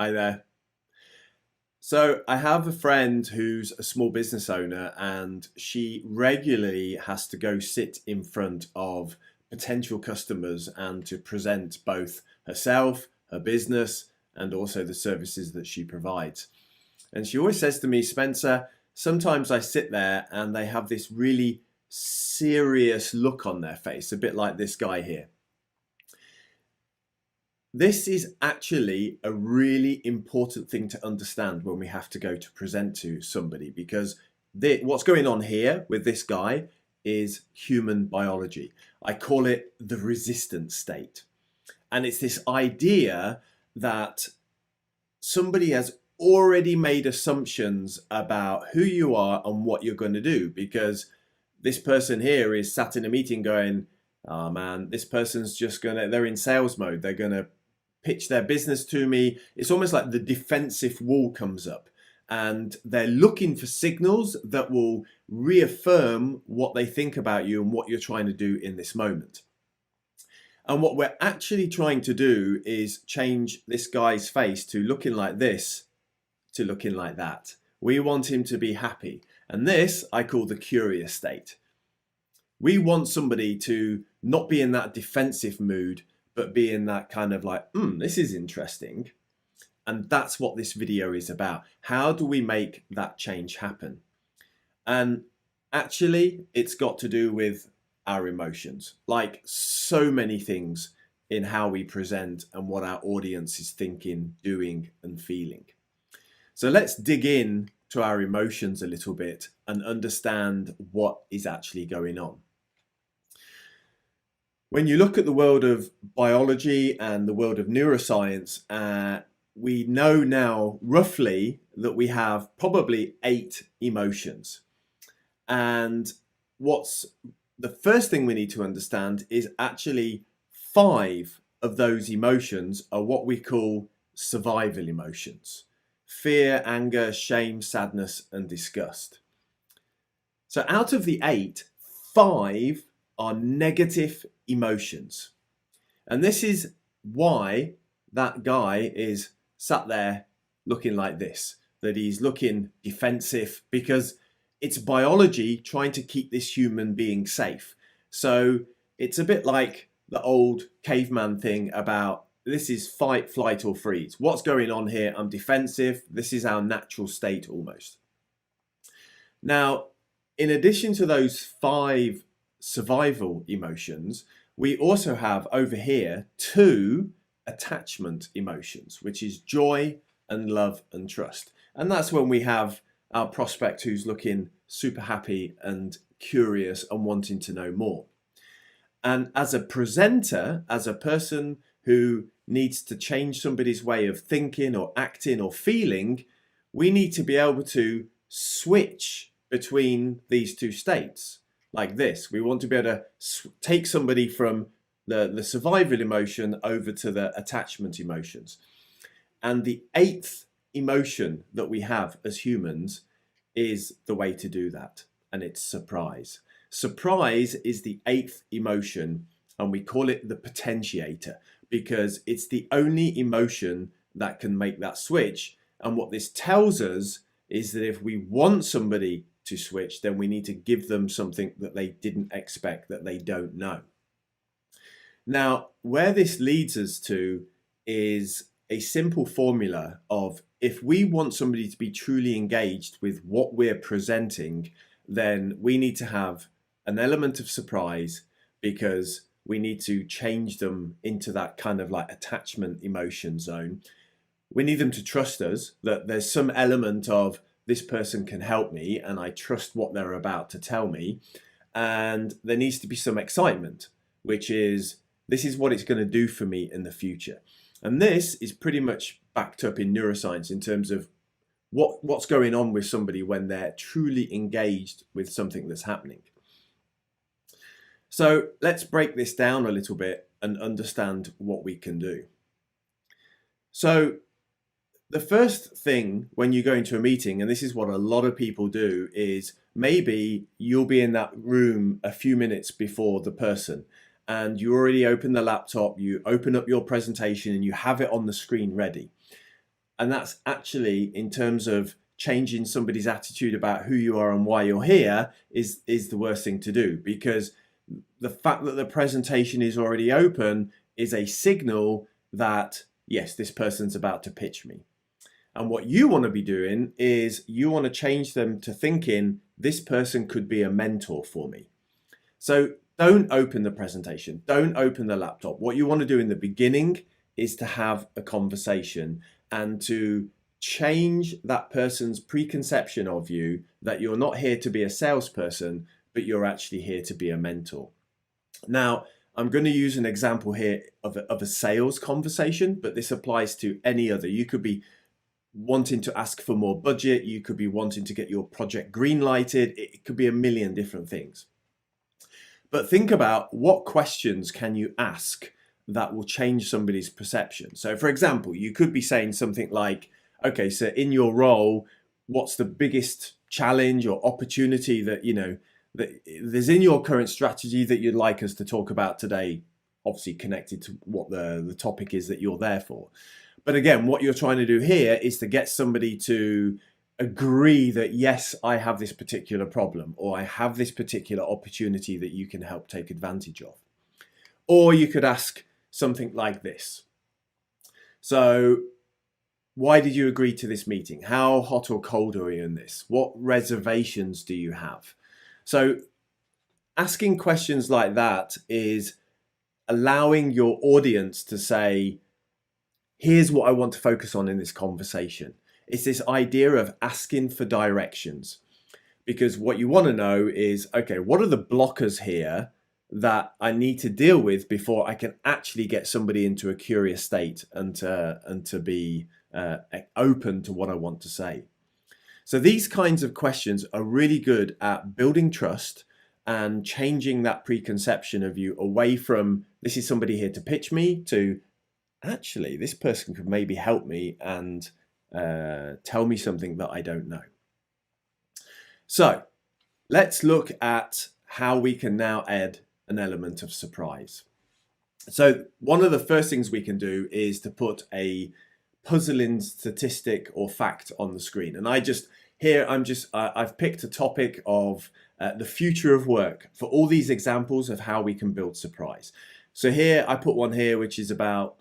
Hi there. So I have a friend who's a small business owner, and she regularly has to go sit in front of potential customers and to present both herself, her business, and also the services that she provides. And she always says to me, Spencer, sometimes I sit there and they have this really serious look on their face, a bit like this guy here. This is actually a really important thing to understand when we have to go to present to somebody, because what's going on here with this guy is human biology. I call it the resistant state. And it's this idea that somebody has already made assumptions about who you are and what you're going to do, because this person here is sat in a meeting going, oh man, this person's just they're in sales mode. They're going to pitch their business to me. It's almost like the defensive wall comes up, and they're looking for signals that will reaffirm what they think about you and what you're trying to do in this moment. And what we're actually trying to do is change this guy's face to looking like this to looking like that. We want him to be happy. And this I call the curious state. We want somebody to not be in that defensive mood, but be in that kind of like, this is interesting. And that's what this video is about. How do we make that change happen? And actually, it's got to do with our emotions, like so many things in how we present and what our audience is thinking, doing, and feeling. So let's dig in to our emotions a little bit and understand what is actually going on. When you look at the world of biology and the world of neuroscience, we know now roughly that we have probably 8 emotions. And what's the first thing we need to understand is actually 5 of those emotions are what we call survival emotions: fear, anger, shame, sadness, and disgust. So out of the 8, 5 are negative emotions. And this is why that guy is sat there looking like this, that he's looking defensive, because it's biology trying to keep this human being safe. So it's a bit like the old caveman thing about this is fight, flight, or freeze. What's going on here? I'm defensive. This is our natural state almost. Now, in addition to those 5 survival emotions, we also have over here 2 attachment emotions, which is joy and love and trust. And that's when we have our prospect who's looking super happy and curious and wanting to know more. And as a presenter, as a person who needs to change somebody's way of thinking or acting or feeling, we need to be able to switch between these 2 states. Like this, we want to be able to take somebody from the survival emotion over to the attachment emotions. And the 8th emotion that we have as humans is the way to do that, and it's surprise. Surprise is the 8th emotion, and we call it the potentiator, because it's the only emotion that can make that switch. And what this tells us is that if we want somebody to switch, then we need to give them something that they didn't expect, that they don't know. Now, where this leads us to is a simple formula of, if we want somebody to be truly engaged with what we're presenting, then we need to have an element of surprise, because we need to change them into that kind of like attachment emotion zone. We need them to trust us, that there's some element of, this person can help me and I trust what they're about to tell me. And there needs to be some excitement, which is, this is what it's going to do for me in the future. And this is pretty much backed up in neuroscience in terms of what's going on with somebody when they're truly engaged with something that's happening. So let's break this down a little bit and understand what we can do. So the first thing when you go into a meeting, and this is what a lot of people do, is maybe you'll be in that room a few minutes before the person, and you already open the laptop, you open up your presentation, and you have it on the screen ready. And that's actually, in terms of changing somebody's attitude about who you are and why you're here, is the worst thing to do, because the fact that the presentation is already open is a signal that, yes, this person's about to pitch me. And what you want to be doing is you want to change them to thinking this person could be a mentor for me. So don't open the presentation, don't open the laptop. What you want to do in the beginning is to have a conversation and to change that person's preconception of you, that you're not here to be a salesperson, but you're actually here to be a mentor. Now, I'm going to use an example here of a sales conversation, but this applies to any other. You could be wanting to ask for more budget. You could be wanting to get your project green-lighted. It could be a million different things. But think about what questions can you ask that will change somebody's perception. So for example, you could be saying something like, okay, so in your role, what's the biggest challenge or opportunity that, that there's in your current strategy that you'd like us to talk about today, obviously connected to what the topic is that you're there for. But again, what you're trying to do here is to get somebody to agree that, yes, I have this particular problem, or I have this particular opportunity that you can help take advantage of. Or you could ask something like this. So, why did you agree to this meeting? How hot or cold are you in this? What reservations do you have? So, asking questions like that is allowing your audience to say, here's what I want to focus on in this conversation. It's this idea of asking for directions, because what you want to know is, okay, what are the blockers here that I need to deal with before I can actually get somebody into a curious state and to be open to what I want to say. So these kinds of questions are really good at building trust and changing that preconception of you away from, this is somebody here to pitch me, to actually, this person could maybe help me and tell me something that I don't know. So let's look at how we can now add an element of surprise. So one of the first things we can do is to put a puzzling statistic or fact on the screen. And I've picked a topic of the future of work for all these examples of how we can build surprise. So here I put one here which is about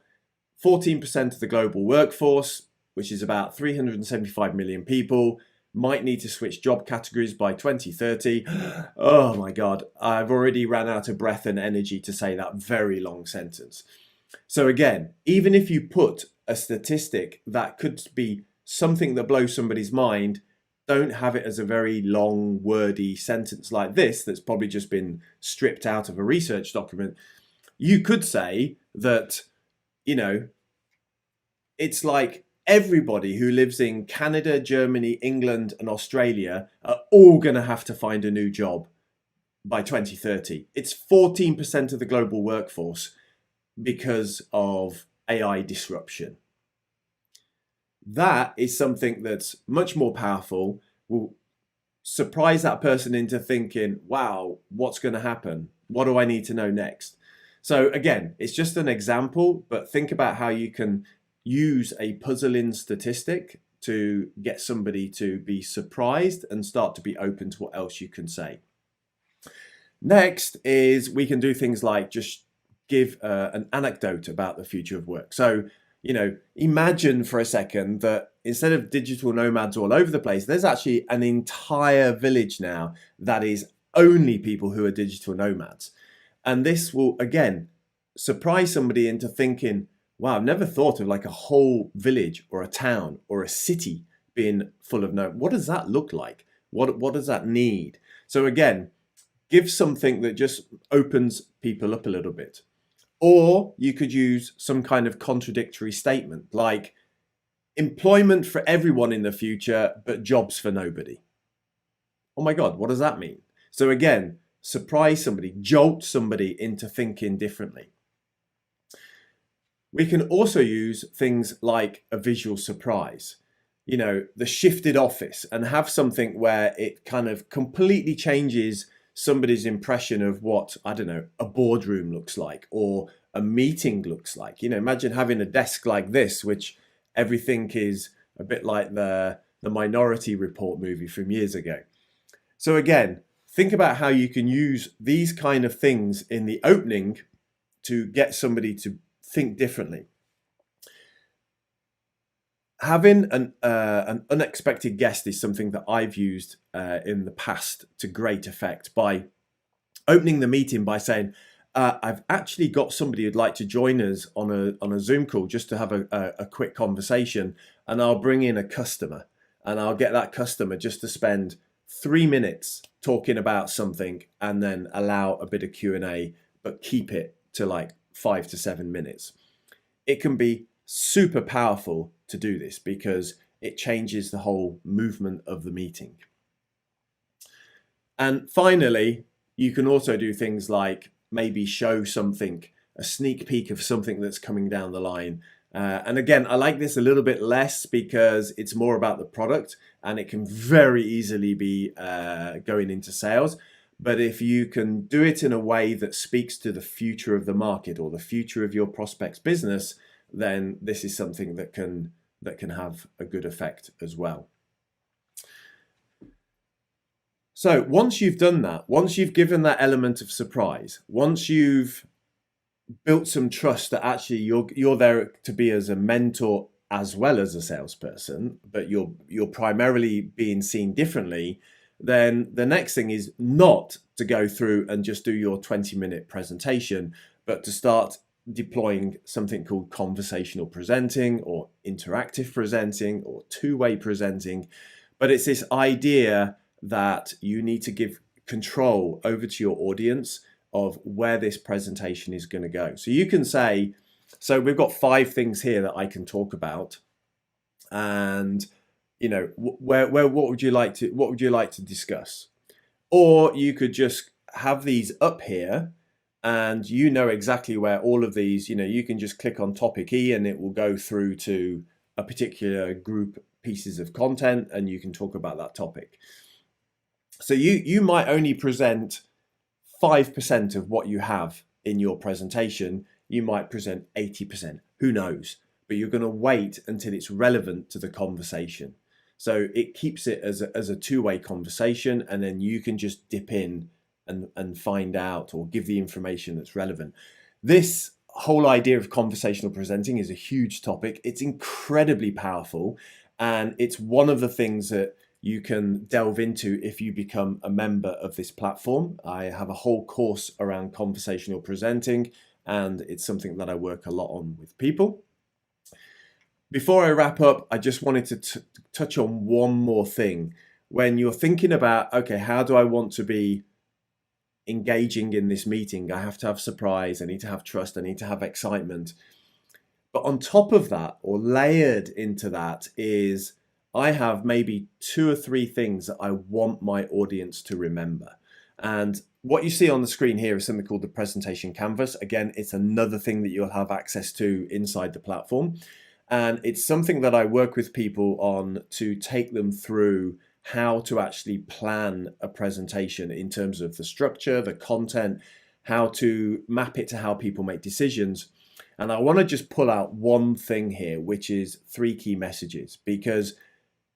14% of the global workforce, which is about 375 million people, might need to switch job categories by 2030. Oh my God, I've already ran out of breath and energy to say that very long sentence. So again, even if you put a statistic that could be something that blows somebody's mind, don't have it as a very long, wordy sentence like this that's probably just been stripped out of a research document. You could say that, it's like everybody who lives in Canada, Germany, England, and Australia are all going to have to find a new job by 2030. It's 14% of the global workforce because of AI disruption. That is something that's much more powerful, will surprise that person into thinking, wow, what's going to happen? What do I need to know next? So again, it's just an example, but think about how you can use a puzzling statistic to get somebody to be surprised and start to be open to what else you can say. Next is we can do things like just give an anecdote about the future of work. So, imagine for a second that instead of digital nomads all over the place, there's actually an entire village now that is only people who are digital nomads. And this will, again, surprise somebody into thinking, wow, I've never thought of like a whole village or a town or a city being full of nomads. What does that look like? What does that need? So again, give something that just opens people up a little bit. Or you could use some kind of contradictory statement like employment for everyone in the future, but jobs for nobody. Oh my God, what does that mean? So again, surprise somebody, jolt somebody into thinking differently. We can also use things like a visual surprise, the shifted office, and have something where it kind of completely changes somebody's impression of what, I don't know, a boardroom looks like or a meeting looks like. Imagine having a desk like this, which Everything is a bit like the Minority Report movie from years ago. So again, think about how you can use these kind of things in the opening to get somebody to think differently. Having an unexpected guest is something that I've used in the past to great effect by opening the meeting by saying, I've actually got somebody who'd like to join us on a Zoom call just to have a quick conversation, and I'll bring in a customer and I'll get that customer just to spend 3 minutes talking about something and then allow a bit of Q&A, but keep it to like 5 to 7 minutes. It can be super powerful to do this because it changes the whole movement of the meeting. And finally, you can also do things like maybe show something, a sneak peek of something that's coming down the line. And again, I like this a little bit less because it's more about the product and it can very easily be going into sales. But if you can do it in a way that speaks to the future of the market or the future of your prospect's business, then this is something that can have a good effect as well. So once you've done that, once you've given that element of surprise, once you've built some trust that actually you're there to be as a mentor as well as a salesperson, but you're primarily being seen differently, then the next thing is not to go through and just do your 20-minute presentation, but to start deploying something called conversational presenting or interactive presenting or two-way presenting. But it's this idea that you need to give control over to your audience of where this presentation is going to go. So you can say, so we've got 5 things here that I can talk about, and you know, what would you like to discuss? Or you could just have these up here and you know exactly where all of these, you know, you can just click on topic E and it will go through to a particular group pieces of content and you can talk about that topic. So you might only present 5% of what you have in your presentation. You might present 80%, who knows? But you're going to wait until it's relevant to the conversation. So it keeps it as a two-way conversation, and then you can just dip in and find out or give the information that's relevant. This whole idea of conversational presenting is a huge topic. It's incredibly powerful, and it's one of the things that you can delve into if you become a member of this platform. I have a whole course around conversational presenting, and it's something that I work a lot on with people. Before I wrap up, I just wanted to touch on one more thing. When you're thinking about, okay, how do I want to be engaging in this meeting? I have to have surprise, I need to have trust, I need to have excitement. But on top of that, or layered into that, is I have maybe 2 or 3 things that I want my audience to remember. And what you see on the screen here is something called the presentation canvas. Again, it's another thing that you'll have access to inside the platform. And it's something that I work with people on to take them through how to actually plan a presentation in terms of the structure, the content, how to map it to how people make decisions. And I want to just pull out one thing here, which is 3 key messages, because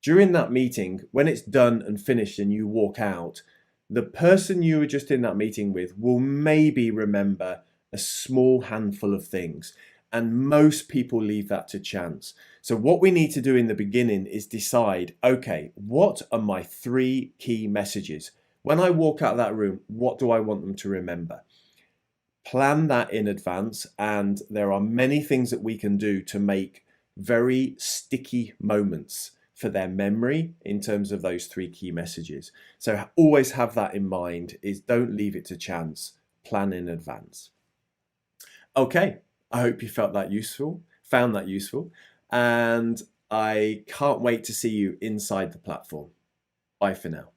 during that meeting, when it's done and finished and you walk out, the person you were just in that meeting with will maybe remember a small handful of things. And most people leave that to chance. So what we need to do in the beginning is decide, okay, what are my 3 key messages? When I walk out of that room, what do I want them to remember? Plan that in advance, and there are many things that we can do to make very sticky moments for their memory in terms of those 3 key messages. So always have that in mind, is don't leave it to chance, plan in advance. Okay, I hope you found that useful, and I can't wait to see you inside the platform. Bye for now.